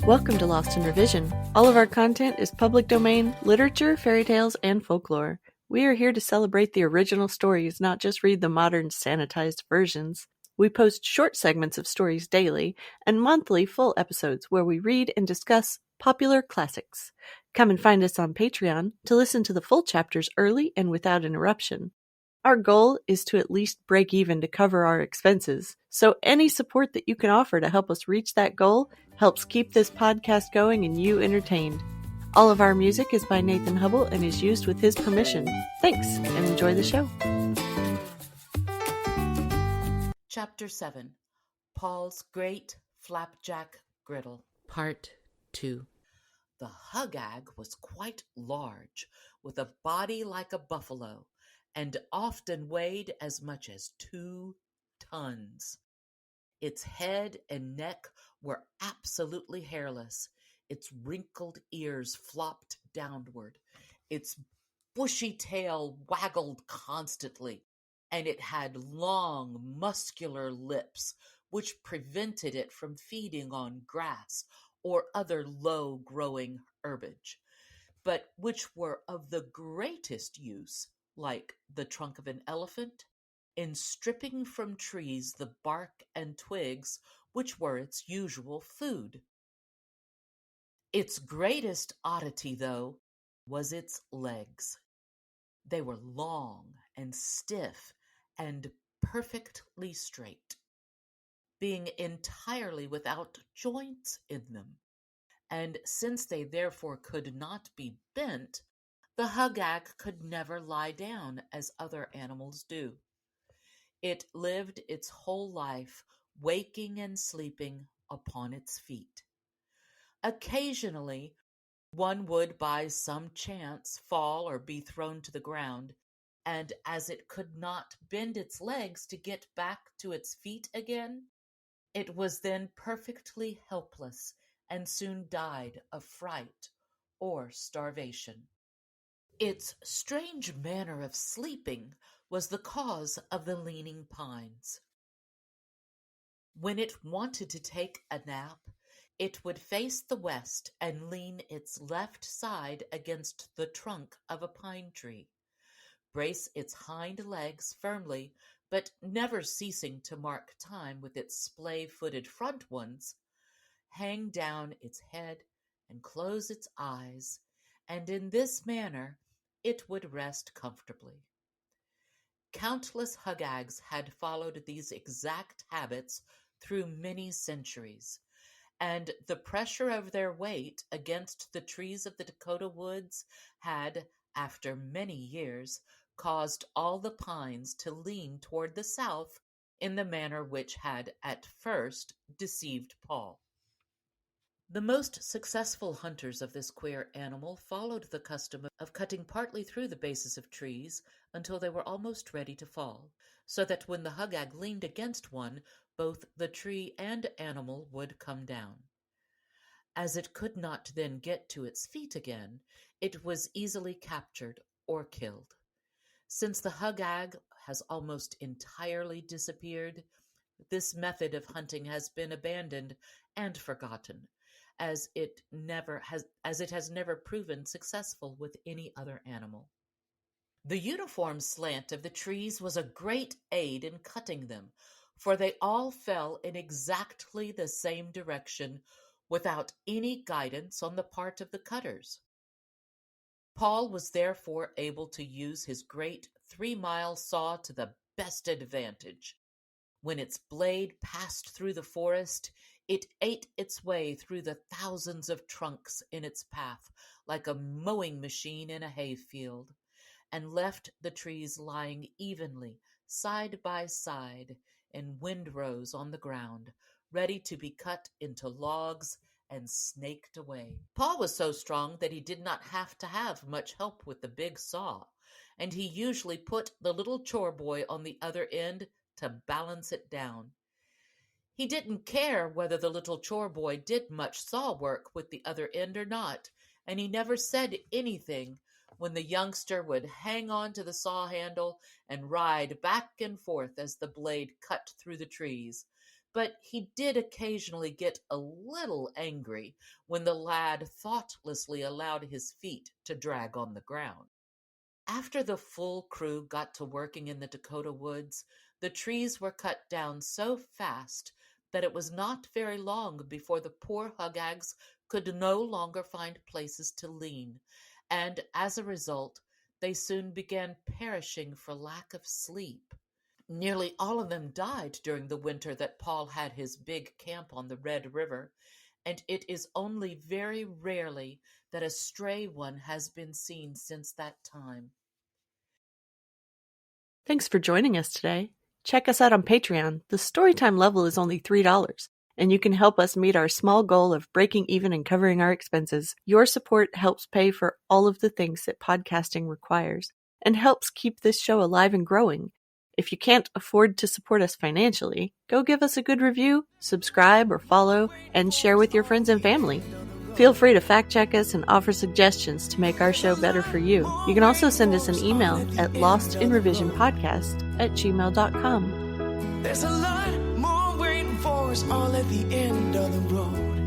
Welcome to Lost in Revision. All of our content is public domain, literature, fairy tales, and folklore. We are here to celebrate the original stories, not just read the modern sanitized versions. We post short segments of stories daily and monthly full episodes where we read and discuss popular classics. Come and find us on Patreon to listen to the full chapters early and without interruption. Our goal is to at least break even to cover our expenses, so any support that you can offer to help us reach that goal helps keep this podcast going and you entertained. All of our music is by Nathan Hubble and is used with his permission. Thanks, and enjoy the show. Chapter 7, Paul's Great Flapjack Griddle, Part 2. The hugag was quite large, with a body like a buffalo, and often weighed as much as 2 tons. Its head and neck were absolutely hairless. Its wrinkled ears flopped downward. Its bushy tail waggled constantly, and it had long, muscular lips, which prevented it from feeding on grass or other low-growing herbage, but which were of the greatest use, like the trunk of an elephant, in stripping from trees the bark and twigs which were its usual food. Its greatest oddity, though, was its legs. They were long and stiff and perfectly straight, being entirely without joints in them, and since they therefore could not be bent, the hugag could never lie down as other animals do. It lived its whole life, waking and sleeping upon its feet. Occasionally, one would by some chance fall or be thrown to the ground, and as it could not bend its legs to get back to its feet again, it was then perfectly helpless and soon died of fright or starvation. Its strange manner of sleeping was the cause of the leaning pines. When it wanted to take a nap, it would face the west and lean its left side against the trunk of a pine tree, brace its hind legs firmly, but never ceasing to mark time with its splay-footed front ones, hang down its head and close its eyes, and in this manner it would rest comfortably. Countless hugags had followed these exact habits through many centuries, and the pressure of their weight against the trees of the Dakota woods had, after many years, caused all the pines to lean toward the south in the manner which had at first deceived Paul. The most successful hunters of this queer animal followed the custom of cutting partly through the bases of trees until they were almost ready to fall, so that when the hugag leaned against one, both the tree and animal would come down. As it could not then get to its feet again, it was easily captured or killed. Since the hugag has almost entirely disappeared, this method of hunting has been abandoned and forgotten, as it has never proven successful with any other animal. The uniform slant of the trees was a great aid in cutting them, for they all fell in exactly the same direction without any guidance on the part of the cutters. Paul was therefore able to use his great 3-mile saw to the best advantage. When its blade passed through the forest, it ate its way through the thousands of trunks in its path like a mowing machine in a hayfield, and left the trees lying evenly, side by side, in windrows on the ground, ready to be cut into logs and snaked away. Paul was so strong that he did not have to have much help with the big saw, and he usually put the little chore boy on the other end to balance it down. He didn't care whether the little chore boy did much saw work with the other end or not, and he never said anything when the youngster would hang on to the saw handle and ride back and forth as the blade cut through the trees, but he did occasionally get a little angry when the lad thoughtlessly allowed his feet to drag on the ground. After the full crew got to working in the Dakota woods, the trees were cut down so fast that it was not very long before the poor hugags could no longer find places to lean, and as a result, they soon began perishing for lack of sleep. Nearly all of them died during the winter that Paul had his big camp on the Red River, and it is only very rarely that a stray one has been seen since that time. Thanks for joining us today. Check us out on Patreon. The Storytime level is only $3, and you can help us meet our small goal of breaking even and covering our expenses. Your support helps pay for all of the things that podcasting requires, and helps keep this show alive and growing. If you can't afford to support us financially, go give us a good review, subscribe or follow, and share with your friends and family. Feel free to fact check us and offer suggestions to make our show better for you. You can also send us an email at lostinrevisionpodcast@gmail.com. There's a lot more waiting for us all at the end of the road.